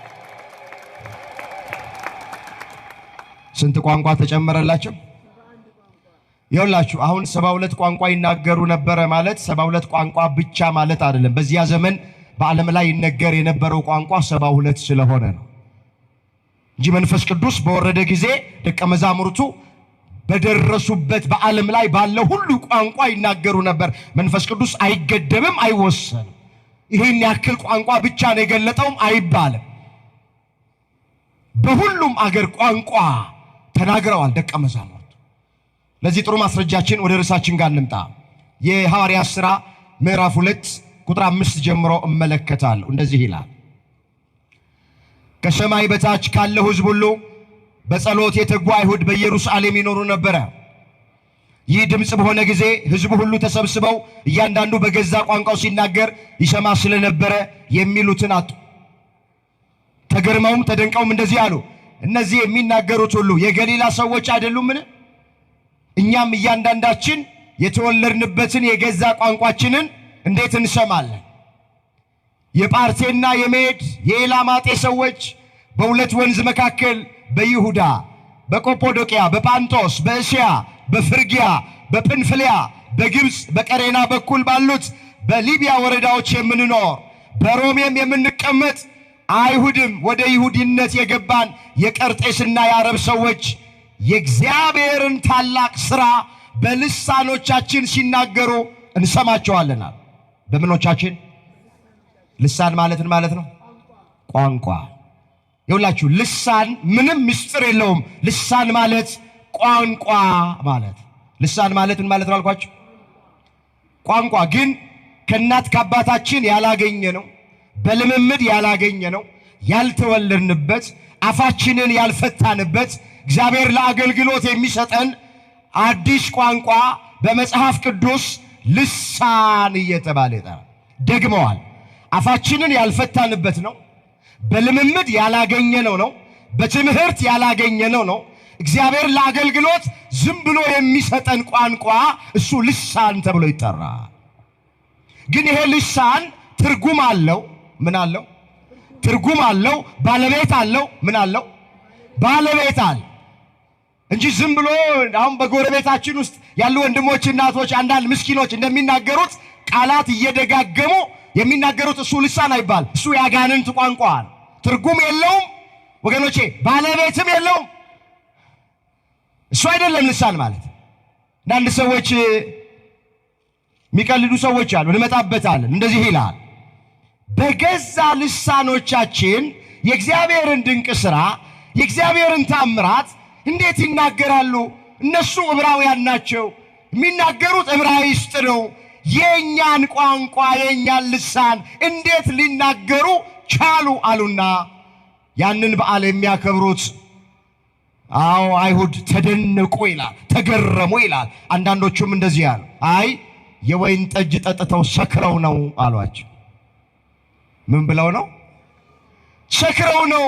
ስንት ቋንቋ ተጨመረላቸው? ይኸውላችሁ አሁን 72 ቋንቋ ይናገሩ ነበረ ማለት 72 ቋንቋ ብቻ ማለት አይደለም። በዚያ ዘመን በዓለም ላይ ይነገር የነበረው ቋንቋ 72 ስለሆነ ነው እንጂ መንፈስ ቅዱስ በወረደ ጊዜ ደቀ መዛሙርቱ በደረሱበት በዓለም ላይ ባለው ሁሉ ቋንቋ ይናገሩ ነበር። መንፈስ ቅዱስ አይገደብም፣ አይወሰንም። ይህን ያክል ቋንቋ ብቻ ነው የገለጠውም አይባልም። በሁሉም አገር ቋንቋ ተናግረዋል ደቀ መዛሙርቱ። ለዚህ ጥሩ ማስረጃችን ወደ ርዕሳችን ጋር እንምጣ። የሐዋርያት ሥራ ምዕራፍ 2 ቁጥር 5 ጀምሮ እመለከታለሁ። እንደዚህ ይላል፣ ከሰማይ በታች ካለው ሕዝብ ሁሉ በጸሎት የተጉ አይሁድ በኢየሩሳሌም ይኖሩ ነበረ። ይህ ድምፅ በሆነ ጊዜ ሕዝቡ ሁሉ ተሰብስበው እያንዳንዱ በገዛ ቋንቋው ሲናገር ይሰማ ስለነበረ የሚሉትን አጡ። ተገርመውም ተደንቀውም እንደዚህ አሉ፣ እነዚህ የሚናገሩት ሁሉ የገሊላ ሰዎች አይደሉምን? እኛም እያንዳንዳችን የተወለድንበትን የገዛ ቋንቋችንን እንዴት እንሰማለን? የጳርቴና የሜድ የኤላማጤ ሰዎች በሁለት ወንዝ መካከል በይሁዳ፣ በቆጶዶቅያ፣ በጳንጦስ፣ በእስያ፣ በፍርጊያ፣ በጵንፍልያ፣ በግብፅ፣ በቀሬና በኩል ባሉት በሊቢያ ወረዳዎች የምንኖር በሮሜም የምንቀመጥ አይሁድም ወደ ይሁዲነት የገባን የቀርጤስና የአረብ ሰዎች የእግዚአብሔርን ታላቅ ሥራ በልሳኖቻችን ሲናገሩ እንሰማቸዋለን። በምኖቻችን? ልሳን ማለትን ማለት ነው ቋንቋ። ይኸውላችሁ ልሳን ምንም ምስጢር የለውም። ልሳን ማለት ቋንቋ ማለት። ልሳን ማለት ምን ማለት ነው አልኳችሁ? ቋንቋ ግን ከእናት ከአባታችን ያላገኘ ነው፣ በልምምድ ያላገኘ ነው፣ ያልተወለድንበት፣ አፋችንን ያልፈታንበት እግዚአብሔር ለአገልግሎት የሚሰጠን አዲስ ቋንቋ በመጽሐፍ ቅዱስ ልሳን እየተባለ ይጠራል። ደግመዋል። አፋችንን ያልፈታንበት ነው፣ በልምምድ ያላገኘነው ነው፣ በትምህርት ያላገኘነው ነው። እግዚአብሔር ለአገልግሎት ዝም ብሎ የሚሰጠን ቋንቋ እሱ ልሳን ተብሎ ይጠራል። ግን ይሄ ልሳን ትርጉም አለው። ምን አለው? ትርጉም አለው። ባለቤት አለው። ምን አለው? ባለቤት አለ እንጂ ዝም ብሎ አሁን በጎረቤታችን ውስጥ ያሉ ወንድሞች እናቶች፣ አንዳንድ ምስኪኖች እንደሚናገሩት ቃላት እየደጋገሙ የሚናገሩት እሱ ልሳን አይባል። እሱ ያጋንንት ቋንቋ ነው። ትርጉም የለውም ወገኖቼ፣ ባለቤትም የለውም። እሱ አይደለም ልሳን ማለት። አንዳንድ ሰዎች የሚቀልዱ ሰዎች አሉ፣ እንመጣበታለን። እንደዚህ ይላል፣ በገዛ ልሳኖቻችን የእግዚአብሔርን ድንቅ ሥራ የእግዚአብሔርን ታምራት እንዴት ይናገራሉ? እነሱ ዕብራውያን ናቸው፣ የሚናገሩት ዕብራይስጥ ነው። የእኛን ቋንቋ የእኛን ልሳን እንዴት ሊናገሩ ቻሉ አሉና ያንን በዓል የሚያከብሩት አይሁድ ተደነቁ ይላል፣ ተገረሙ ይላል። አንዳንዶቹም እንደዚህ ያሉ፣ አይ የወይን ጠጅ ጠጥተው ሰክረው ነው አሏቸው። ምን ብለው ነው? ሰክረው ነው።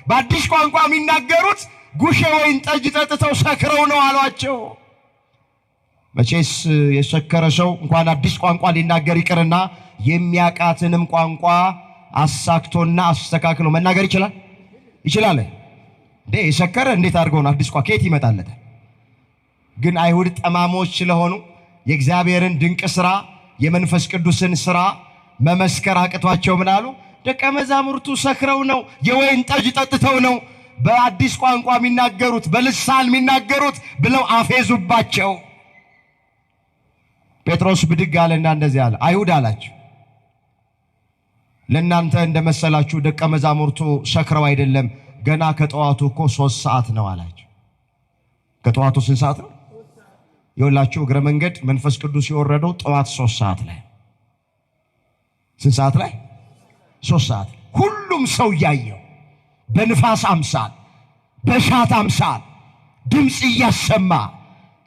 በአዲስ ቋንቋ የሚናገሩት ጉሽ ወይን ጠጅ ጠጥተው ሰክረው ነው አሏቸው። መቼስ የሰከረ ሰው እንኳን አዲስ ቋንቋ ሊናገር ይቅርና የሚያቃትንም ቋንቋ አሳክቶና አስተካክሎ መናገር ይችላል። ይችላል እንዴ? የሰከረ እንዴት አድርገው ነው አዲስ ቋንቋ ከየት ይመጣለታል? ግን አይሁድ ጠማሞች ስለሆኑ የእግዚአብሔርን ድንቅ ሥራ የመንፈስ ቅዱስን ሥራ መመስከር አቅቷቸው ምን አሉ? ደቀ መዛሙርቱ ሰክረው ነው፣ የወይን ጠጅ ጠጥተው ነው በአዲስ ቋንቋ የሚናገሩት፣ በልሳን የሚናገሩት ብለው አፌዙባቸው። ጴጥሮስ ብድግ አለና እንደዚህ አለ፣ አይሁድ አላቸው፣ ለእናንተ እንደመሰላችሁ ደቀ መዛሙርቱ ሰክረው አይደለም፣ ገና ከጠዋቱ እኮ 3 ሰዓት ነው አላቸው። ከጠዋቱ ስንት ሰዓት ነው? ይኸውላችሁ እግረ መንገድ መንፈስ ቅዱስ የወረደው ጠዋት 3 ሰዓት ላይ። ስንት ሰዓት ላይ? 3 ሰዓት። ሁሉም ሰው እያየው በንፋስ አምሳል በእሳት አምሳል ድምፅ እያሰማ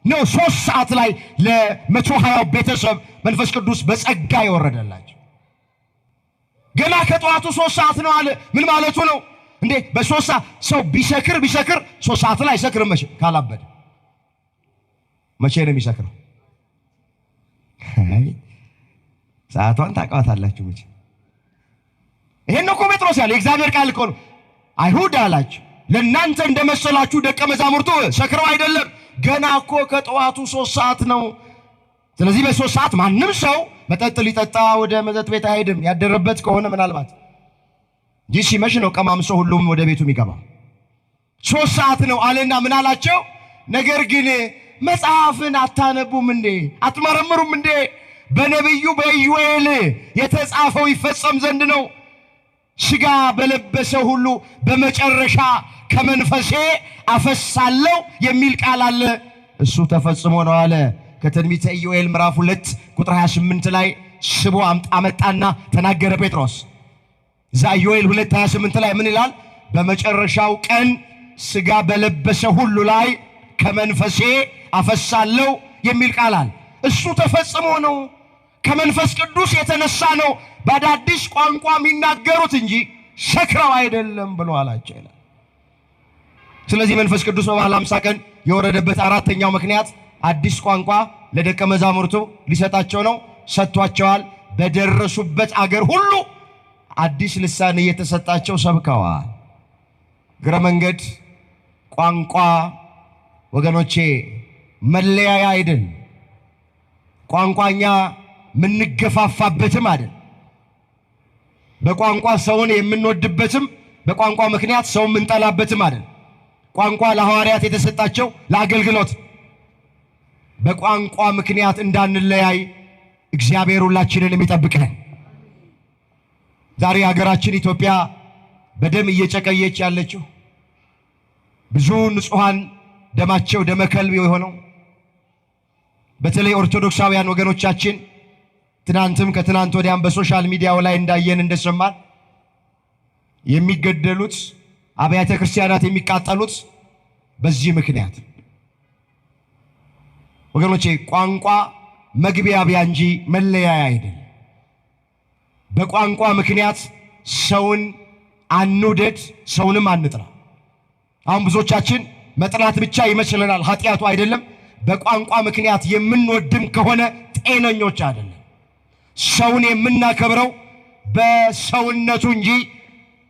ነው 3 ሰዓት ላይ ለ120 ቤተሰብ መንፈስ ቅዱስ በጸጋ የወረደላቸው። ገና ከጠዋቱ 3 ሰዓት ነው አለ። ምን ማለቱ ነው እንዴ? በ3 ሰዓት ሰው ቢሰክር 3 ሰዓት ላይ አይሰክርም። መቼ ካላበደ መቼ ነው የሚሰክረው? ሰዓቷን ታውቃታላችሁ መቼ። ይሄን ነው እኮ ጴጥሮስ ያለ የእግዚአብሔር ቃል እኮ ነው። አይሁድ አላችሁ ለእናንተ እንደመሰላችሁ ደቀ መዛሙርቱ ሰክረው አይደለም፣ ገና እኮ ከጠዋቱ 3 ሰዓት ነው። ስለዚህ በ3 ሰዓት ማንም ሰው መጠጥ ሊጠጣ ወደ መጠጥ ቤት አይሄድም። ያደረበት ከሆነ ምናልባት ይህ ሲመሽ ነው ቀማምሶ ሁሉም ወደ ቤቱ የሚገባ። 3 ሰዓት ነው አለና ምን አላቸው? ነገር ግን መጽሐፍን አታነቡም እንዴ? አትመረምሩም እንዴ? በነቢዩ በኢዩኤል የተጻፈው ይፈጸም ዘንድ ነው። ሥጋ በለበሰ ሁሉ በመጨረሻ ከመንፈሴ አፈሳለሁ የሚል ቃል አለ። እሱ ተፈጽሞ ነው አለ። ከትንቢተ ኢዮኤል ምዕራፍ 2 ቁጥር 28 ላይ ስቦ አመጣና ተናገረ ጴጥሮስ። እዛ ኢዮኤል 2:28 ላይ ምን ይላል? በመጨረሻው ቀን ሥጋ በለበሰ ሁሉ ላይ ከመንፈሴ አፈሳለሁ የሚል ቃል አለ። እሱ ተፈጽሞ ነው። ከመንፈስ ቅዱስ የተነሳ ነው በአዳዲስ ቋንቋ የሚናገሩት እንጂ ሰክረው አይደለም ብሎ አላቸው ይላል። ስለዚህ መንፈስ ቅዱስ በበዓለ ሃምሳ ቀን የወረደበት አራተኛው ምክንያት አዲስ ቋንቋ ለደቀ መዛሙርቱ ሊሰጣቸው ነው። ሰጥቷቸዋል። በደረሱበት አገር ሁሉ አዲስ ልሳን እየተሰጣቸው ሰብከዋል። እግረ መንገድ ቋንቋ ወገኖቼ መለያያ አይደል። ቋንቋኛ ምንገፋፋበትም አይደል። በቋንቋ ሰውን የምንወድበትም በቋንቋ ምክንያት ሰውን ምንጠላበትም አይደል። ቋንቋ ለሐዋርያት የተሰጣቸው ለአገልግሎት፣ በቋንቋ ምክንያት እንዳንለያይ እግዚአብሔር ሁላችንን የሚጠብቀን። ዛሬ ሀገራችን ኢትዮጵያ በደም እየጨቀየች ያለችው ብዙ ንጹሃን ደማቸው ደመከልብ የሆነው በተለይ ኦርቶዶክሳውያን ወገኖቻችን ትናንትም ከትናንት ወዲያም በሶሻል ሚዲያው ላይ እንዳየን እንደሰማን የሚገደሉት አብያተ ክርስቲያናት የሚቃጠሉት በዚህ ምክንያት ወገኖቼ። ቋንቋ መግቢያቢያ እንጂ መለያያ አይደለም። በቋንቋ ምክንያት ሰውን አንውደድ፣ ሰውንም አንጥላ። አሁን ብዙዎቻችን መጥላት ብቻ ይመስለናል፣ ኃጢአቱ አይደለም። በቋንቋ ምክንያት የምንወድም ከሆነ ጤነኞች አይደለም። ሰውን የምናከብረው በሰውነቱ እንጂ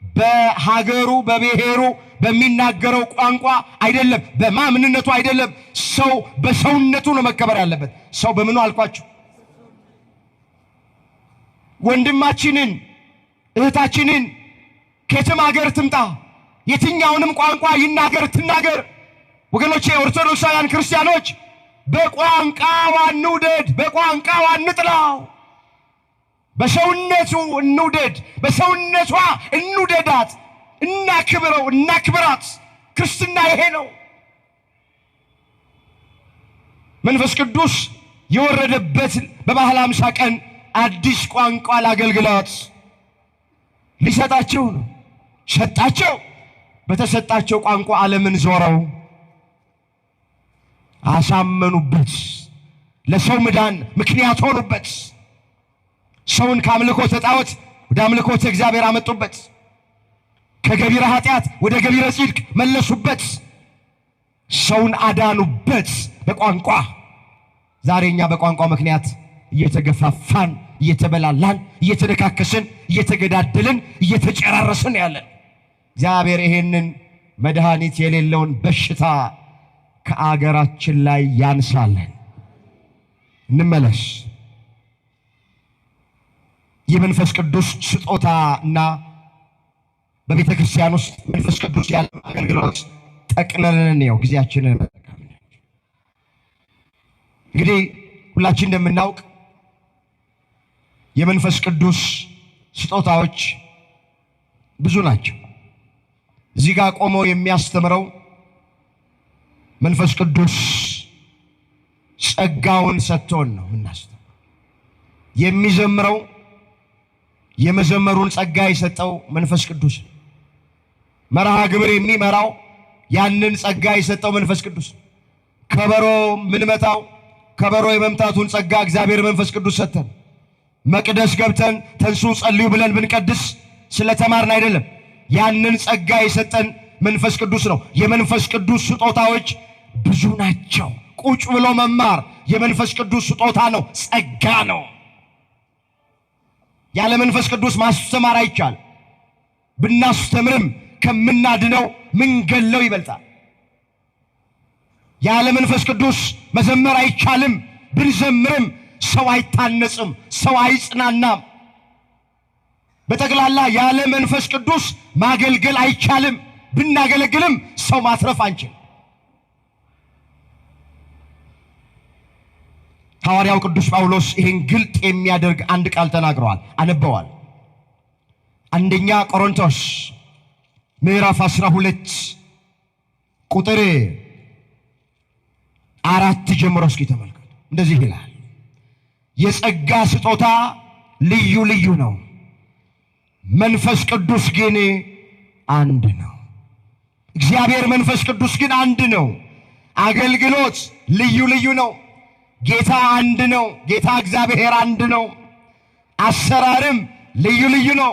በሀገሩ በብሔሩ በሚናገረው ቋንቋ አይደለም፣ በማንነቱ አይደለም። ሰው በሰውነቱ ነው መከበር ያለበት። ሰው በምኑ አልኳችሁ? ወንድማችንን እህታችንን ከየትም ሀገር ትምጣ የትኛውንም ቋንቋ ይናገር ትናገር፣ ወገኖቼ ኦርቶዶክሳውያን ክርስቲያኖች በቋንቋው አንውደድ፣ በቋንቋው አንጥላው። በሰውነቱ እንውደድ፣ በሰውነቷ እንውደዳት፣ እናክብረው፣ እናክብራት። ክርስትና ይሄ ነው። መንፈስ ቅዱስ የወረደበት በበዓለ ሃምሳ ቀን አዲስ ቋንቋ ለአገልግሎት ሊሰጣቸው ነው። ሰጣቸው። በተሰጣቸው ቋንቋ ዓለምን ዞረው አሳመኑበት። ለሰው መዳን ምክንያት ሆኑበት። ሰውን ከአምልኮተ ጣዖት ወደ አምልኮተ እግዚአብሔር አመጡበት። ከገቢረ ኃጢአት ወደ ገቢረ ጽድቅ መለሱበት። ሰውን አዳኑበት በቋንቋ። ዛሬ እኛ በቋንቋ ምክንያት እየተገፋፋን፣ እየተበላላን፣ እየተደካከስን፣ እየተገዳደልን፣ እየተጨራረስን ያለን። እግዚአብሔር ይሄንን መድኃኒት የሌለውን በሽታ ከአገራችን ላይ ያንሳለን። እንመለስ። የመንፈስ ቅዱስ ስጦታ እና በቤተ ክርስቲያን ውስጥ መንፈስ ቅዱስ ያለ አገልግሎት ጠቅለልን ነው ጊዜያችንን መጠቀም። እንግዲህ ሁላችን እንደምናውቅ የመንፈስ ቅዱስ ስጦታዎች ብዙ ናቸው። እዚህ ጋር ቆመው የሚያስተምረው መንፈስ ቅዱስ ጸጋውን ሰጥቶን ነው የምናስተምረው። የሚዘምረው የመዘመሩን ጸጋ የሰጠው መንፈስ ቅዱስ፣ መርሃ ግብር የሚመራው ያንን ጸጋ የሰጠው መንፈስ ቅዱስ፣ ከበሮ ምንመታው ከበሮ የመምታቱን ጸጋ እግዚአብሔር መንፈስ ቅዱስ ሰጠን። መቅደስ ገብተን ተንሱ ጸልዩ ብለን ብንቀድስ ስለተማርን አይደለም። ያንን ጸጋ የሰጠን መንፈስ ቅዱስ ነው። የመንፈስ ቅዱስ ስጦታዎች ብዙ ናቸው። ቁጭ ብሎ መማር የመንፈስ ቅዱስ ስጦታ ነው፣ ጸጋ ነው። ያለ መንፈስ ቅዱስ ማስተማር አይቻል። ብናስተምርም ከምናድነው ምንገለው ይበልጣል። ያለ መንፈስ ቅዱስ መዘመር አይቻልም። ብንዘምርም ሰው አይታነጽም፣ ሰው አይጽናናም። በጠቅላላ ያለ መንፈስ ቅዱስ ማገልገል አይቻልም። ብናገለግልም ሰው ማትረፍ አንችል። ሐዋርያው ቅዱስ ጳውሎስ ይህን ግልጥ የሚያደርግ አንድ ቃል ተናግረዋል። አነበዋል። አንደኛ ቆሮንቶስ ምዕራፍ 12 ቁጥር 4 ጀምሮ እስኪ ተመልከቱ። እንደዚህ ይላል፣ የጸጋ ስጦታ ልዩ ልዩ ነው፣ መንፈስ ቅዱስ ግን አንድ ነው። እግዚአብሔር መንፈስ ቅዱስ ግን አንድ ነው። አገልግሎት ልዩ ልዩ ነው፣ ጌታ አንድ ነው። ጌታ እግዚአብሔር አንድ ነው። አሰራርም ልዩ ልዩ ነው፣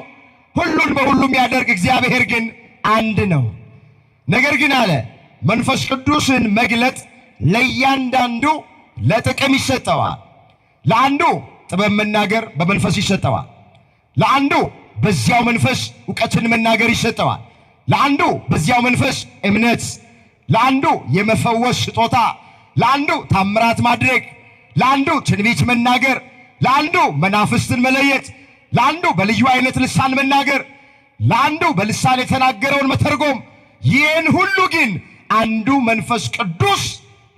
ሁሉን በሁሉም ያደርግ እግዚአብሔር ግን አንድ ነው። ነገር ግን አለ መንፈስ ቅዱስን መግለጥ ለእያንዳንዱ ለጥቅም ይሰጠዋል። ለአንዱ ጥበብ መናገር በመንፈስ ይሰጠዋል። ለአንዱ በዚያው መንፈስ ዕውቀትን መናገር ይሰጠዋል። ለአንዱ በዚያው መንፈስ እምነት፣ ለአንዱ የመፈወስ ስጦታ፣ ለአንዱ ታምራት ማድረግ፣ ለአንዱ ትንቢት መናገር፣ ለአንዱ መናፍስትን መለየት፣ ለአንዱ በልዩ አይነት ልሳን መናገር፣ ለአንዱ በልሳን የተናገረውን መተርጎም። ይህን ሁሉ ግን አንዱ መንፈስ ቅዱስ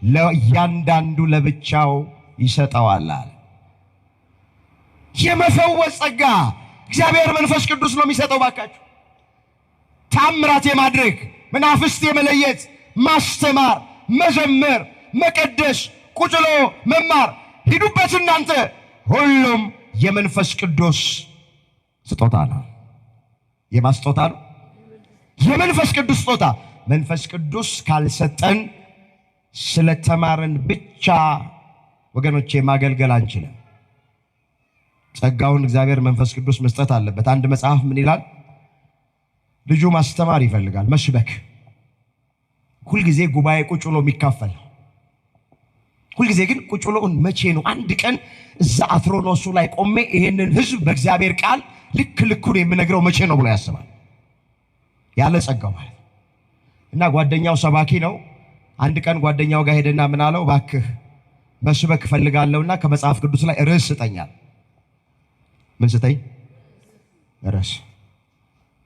ለእያንዳንዱ ለብቻው ይሰጠዋል። የመፈወስ ጸጋ እግዚአብሔር መንፈስ ቅዱስ ነው የሚሰጠው። ባካችሁ ታምራት የማድረግ መናፍስት የመለየት ማስተማር፣ መዘመር፣ መቀደስ፣ ቁጭሎ መማር፣ ሂዱበት እናንተ ሁሉም የመንፈስ ቅዱስ ስጦታ ነው። የማስጦታ ነው የመንፈስ ቅዱስ ስጦታ። መንፈስ ቅዱስ ካልሰጠን ስለተማረን ብቻ ወገኖቼ ማገልገል አንችልም። ጸጋውን እግዚአብሔር መንፈስ ቅዱስ መስጠት አለበት። አንድ መጽሐፍ ምን ይላል? ልጁ ማስተማር ይፈልጋል፣ መስበክ። ሁልጊዜ ጉባኤ ቁጭ ብሎ የሚካፈል ሁልጊዜ ግን ቁጭ ብሎ መቼ ነው አንድ ቀን እዛ አትሮኖሱ ላይ ቆሜ ይሄንን ህዝብ በእግዚአብሔር ቃል ልክ ልኩን የምነግረው መቼ ነው ብሎ ያስባል። ያለ ጸጋው ማለት እና ጓደኛው ሰባኪ ነው። አንድ ቀን ጓደኛው ጋር ሄደና ምን አለው? እባክህ መስበክ ፈልጋለሁና ከመጽሐፍ ቅዱስ ላይ ርዕስ ስጠኛል። ምን ስጠኝ? ርዕስ።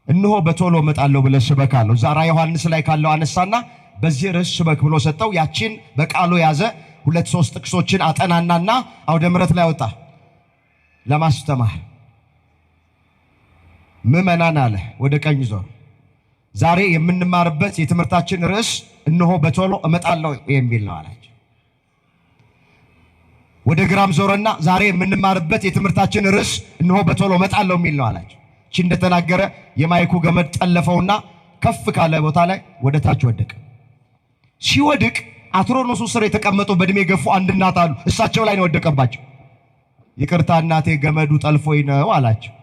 እነሆ በቶሎ እመጣለሁ ብለህ ስበክ አለው። እዛ ራዕየ ዮሐንስ ላይ ካለው አነሳና በዚህ ርዕስ ስበክ ብሎ ሰጠው። ያችን በቃሉ ያዘ። 2-3 ጥቅሶችን አጠናናና አውደ ምሕረት ላይ ወጣ ለማስተማር። ምዕመናን አለ ወደ ቀኝ ዞር። ዛሬ የምንማርበት የትምህርታችን ርዕስ እነሆ በቶሎ እመጣለሁ የሚል ነው አላቸው። ወደ ግራም ዞረና ዛሬ የምንማርበት የትምህርታችን ርዕስ እነሆ በቶሎ እመጣለሁ የሚል ነው አላቸው። እቺ እንደተናገረ የማይኩ ገመድ ጠለፈውና ከፍ ካለ ቦታ ላይ ወደ ታች ወደቀ። ሲወድቅ አትሮኖሱ ስር የተቀመጡ በእድሜ ገፉ አንድ እናት አሉ። እሳቸው ላይ ነው ወደቀባቸው። ይቅርታ እናቴ ገመዱ ጠልፎኝ ነው አላቸው።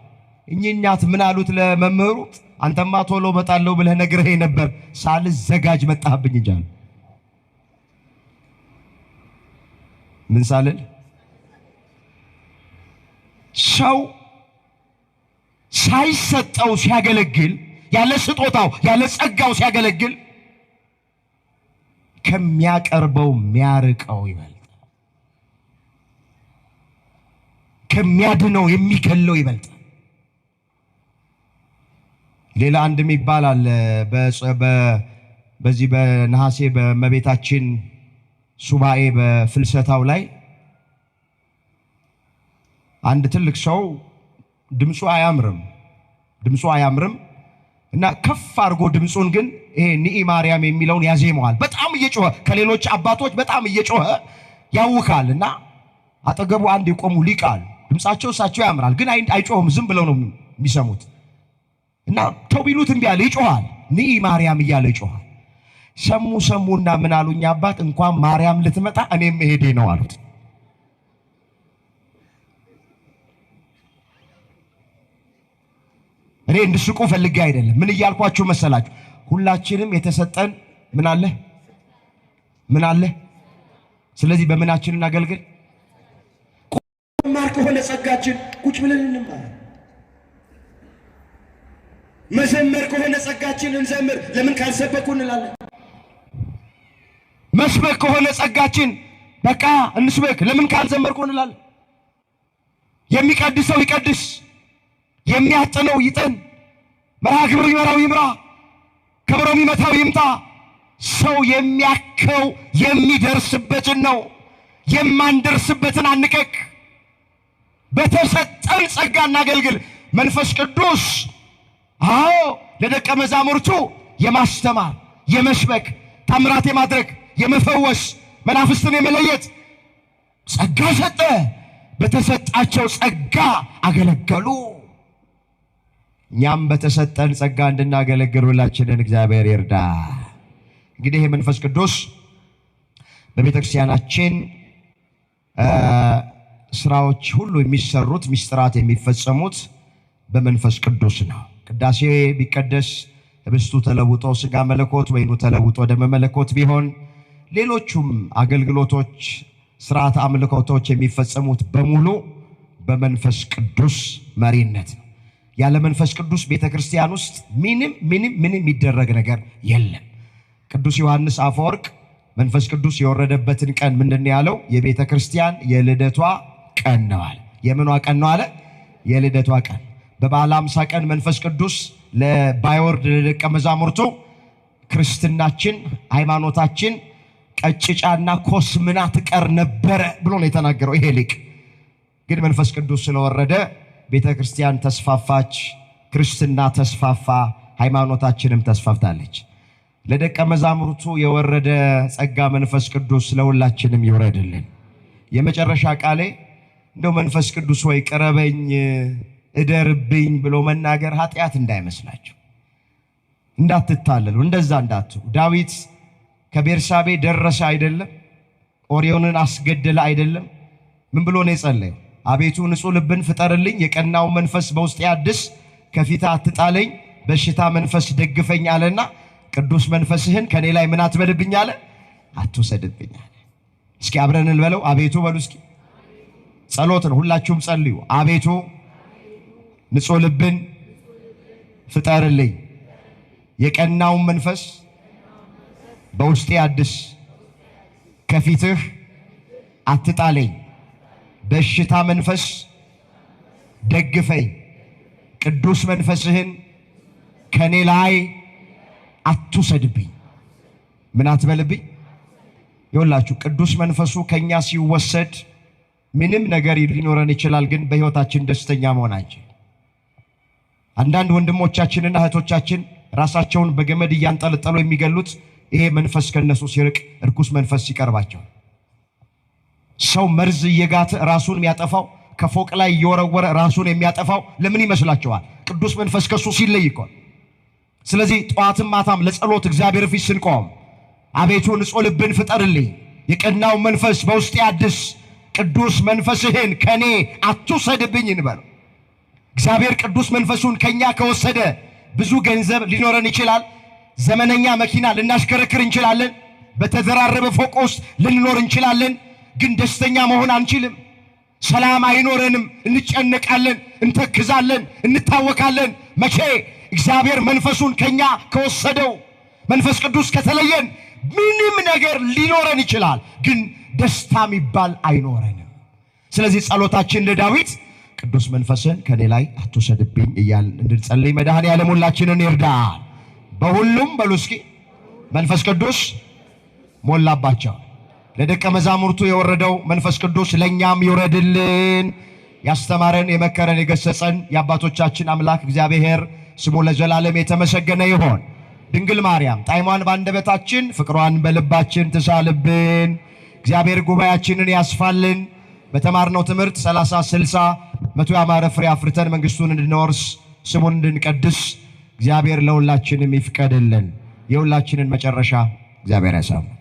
እኚህ እናት ምን አሉት ለመምህሩ? አንተማ ቶሎ እመጣለሁ ብለህ ነግረኸኝ ነበር፣ ሳልዘጋጅ መጣህብኝ እንጂ አሉ። ምን ሳልል? ሰው ሳይሰጠው ሲያገለግል፣ ያለ ስጦታው ያለ ጸጋው ሲያገለግል ከሚያቀርበው የሚያርቀው ይበልጣል። ከሚያድነው የሚገለው ይበልጣል። ሌላ አንድ የሚባል አለ። በዚህ በነሐሴ በእመቤታችን ሱባኤ በፍልሰታው ላይ አንድ ትልቅ ሰው ድምፁ አያምርም እና ከፍ አድርጎ ድምፁን ግን ይሄ ንኢ ማርያም የሚለውን ያዜመዋል። በጣም እየጮኸ ከሌሎች አባቶች በጣም እየጮኸ ያውካል። እና አጠገቡ አንድ የቆሙ ሊቅ አሉ። ድምፃቸው እሳቸው ያምራል፣ ግን አይጮህም፣ ዝም ብለው ነው የሚሰሙት። እና ተው ቢሉት እምቢ አለ፣ ይጮሃል። ንኢ ማርያም እያለ ይጮሃል። ሰሙና ምን አሉኝ አባት፣ እንኳን ማርያም ልትመጣ እኔም መሄዴ ነው አሉት። እኔ እንድስቁ ፈልጌ አይደለም። ምን እያልኳችሁ መሰላችሁ? ሁላችንም የተሰጠን ምን አለ? ስለዚህ በምናችን እናገልግል። ማር ከሆነ ጸጋችን ቁጭ ብለን እንማር። መዘመር ከሆነ ጸጋችን እንዘምር። ለምን ካልሰበኩ እንላለን። መስበክ ከሆነ ጸጋችን በቃ እንስበክ። ለምን ካልዘመርኩ እንላለን። የሚቀድሰው ይቀድስ፣ የሚያጠነው ይጠን፣ መርሃ ግብር ይመራው ይምራ፣ ከበሮ የሚመታው ይምታ። ሰው የሚያከው የሚደርስበትን ነው። የማንደርስበትን አንቀቅ። በተሰጠን ጸጋ እናገልግል። መንፈስ ቅዱስ ለደቀ መዛሙርቱ የማስተማር የመስበክ ታምራት የማድረግ የመፈወስ መናፍስትን የመለየት ጸጋ ሰጠ። በተሰጣቸው ጸጋ አገለገሉ። እኛም በተሰጠን ጸጋ እንድናገለግል ሁላችንን እግዚአብሔር ይርዳ። እንግዲህ መንፈስ ቅዱስ በቤተክርስቲያናችን ስራዎች ሁሉ የሚሰሩት ምስጢራት የሚፈጸሙት በመንፈስ ቅዱስ ነው። ቅዳሴ ቢቀደስ ህብስቱ ተለውጦ ሥጋ መለኮት ወይኑ ተለውጦ ደመ መለኮት ቢሆን ሌሎቹም አገልግሎቶች ስርዓት አምልኮቶች የሚፈጸሙት በሙሉ በመንፈስ ቅዱስ መሪነት ነው። ያለ መንፈስ ቅዱስ ቤተክርስቲያን ውስጥ ምንም የሚደረግ ነገር የለም። ቅዱስ ዮሐንስ አፈወርቅ መንፈስ ቅዱስ የወረደበትን ቀን ምንድን ያለው? የቤተክርስቲያን የልደቷ ቀን ነው አለ። የምኗ ቀን ነው አለ? የልደቷ ቀን። በበዓለ ሃምሳ ቀን መንፈስ ቅዱስ ባይወርድ ለደቀ መዛሙርቱ ክርስትናችን ሃይማኖታችን ቀጭጫና ኮስምና ትቀር ነበረ ብሎ ነው የተናገረው ይሄ ሊቅ። ግን መንፈስ ቅዱስ ስለወረደ ቤተክርስቲያን ተስፋፋች፣ ክርስትና ተስፋፋ፣ ሃይማኖታችንም ተስፋፍታለች። ለደቀ መዛሙርቱ የወረደ ጸጋ መንፈስ ቅዱስ ለሁላችንም ይወረድልን። የመጨረሻ ቃሌ እንደው መንፈስ ቅዱስ ወይ ቀረበኝ እደርብኝ ብሎ መናገር ኃጢአት እንዳይመስላችሁ፣ እንዳትታለሉ፣ እንደዛ እንዳትሉ። ዳዊት ከቤርሳቤ ደረሰ አይደለም? ኦርዮንን አስገደለ አይደለም? ምን ብሎ ነው የጸለየው? አቤቱ ንጹሕ ልብን ፍጠርልኝ፣ የቀናው መንፈስ በውስጤ አድስ፣ ከፊት አትጣለኝ፣ በሽታ መንፈስ ደግፈኝ አለና ቅዱስ መንፈስህን ከኔ ላይ ምን አትበልብኝ አለ? አትውሰድብኝ አለ። እስኪ አብረን እንበለው። አቤቱ በሉ እስኪ። ጸሎት ነው፣ ሁላችሁም ጸልዩ። አቤቱ ንጹሕ ልብን ፍጠርልኝ፣ የቀናው መንፈስ በውስጤ አድስ፣ ከፊትህ አትጣለኝ፣ በሽታ መንፈስ ደግፈኝ፣ ቅዱስ መንፈስህን ከኔ ላይ አትውሰድብኝ። ምን አትበልብኝ? ይኸውላችሁ ቅዱስ መንፈሱ ከኛ ሲወሰድ ምንም ነገር ሊኖረን ይችላል፣ ግን በሕይወታችን ደስተኛ መሆን አንችልም። አንዳንድ ወንድሞቻችንና እህቶቻችን ራሳቸውን በገመድ እያንጠለጠሉ የሚገሉት ይሄ መንፈስ ከነሱ ሲርቅ፣ እርኩስ መንፈስ ሲቀርባቸው። ሰው መርዝ እየጋተ ራሱን የሚያጠፋው፣ ከፎቅ ላይ እየወረወረ ራሱን የሚያጠፋው ለምን ይመስላችኋል? ቅዱስ መንፈስ ከሱ ሲለይ እኮ። ስለዚህ ጠዋትም ማታም ለጸሎት እግዚአብሔር ፊት ስንቆም አቤቱ ንጹሕ ልብን ፍጠርልኝ፣ የቀናው መንፈስ በውስጤ አድስ፣ ቅዱስ መንፈስህን ከኔ አትውሰድብኝ እንበል። እግዚአብሔር ቅዱስ መንፈሱን ከኛ ከወሰደ ብዙ ገንዘብ ሊኖረን ይችላል። ዘመነኛ መኪና ልናሽከረክር እንችላለን። በተዘራረበ ፎቅ ውስጥ ልንኖር እንችላለን። ግን ደስተኛ መሆን አንችልም። ሰላም አይኖረንም። እንጨነቃለን፣ እንተክዛለን፣ እንታወካለን። መቼ? እግዚአብሔር መንፈሱን ከኛ ከወሰደው። መንፈስ ቅዱስ ከተለየን ምንም ነገር ሊኖረን ይችላል፣ ግን ደስታ የሚባል አይኖረንም። ስለዚህ ጸሎታችን ለዳዊት ቅዱስ መንፈስን ከኔ ላይ አትውሰድብኝ እያልን እንድንጸልይ መድኃኔዓለም ሁላችንን ይርዳል። በሁሉም በሉ እስኪ መንፈስ ቅዱስ ሞላባቸው። ለደቀ መዛሙርቱ የወረደው መንፈስ ቅዱስ ለኛም ይውረድልን። ያስተማረን፣ የመከረን፣ የገሰጸን የአባቶቻችን አምላክ እግዚአብሔር ስሙ ለዘላለም የተመሰገነ ይሆን። ድንግል ማርያም ጣዕሟን ባንደበታችን ፍቅሯን በልባችን ትሳልብን። እግዚአብሔር ጉባኤያችንን ያስፋልን። በተማርነው ትምህርት 30 60 መቶ ያማረ ፍሬ አፍርተን መንግስቱን እንድንወርስ ስሙን እንድንቀድስ እግዚአብሔር ለሁላችንም ይፍቀድልን። የሁላችንን መጨረሻ እግዚአብሔር ያሳምር።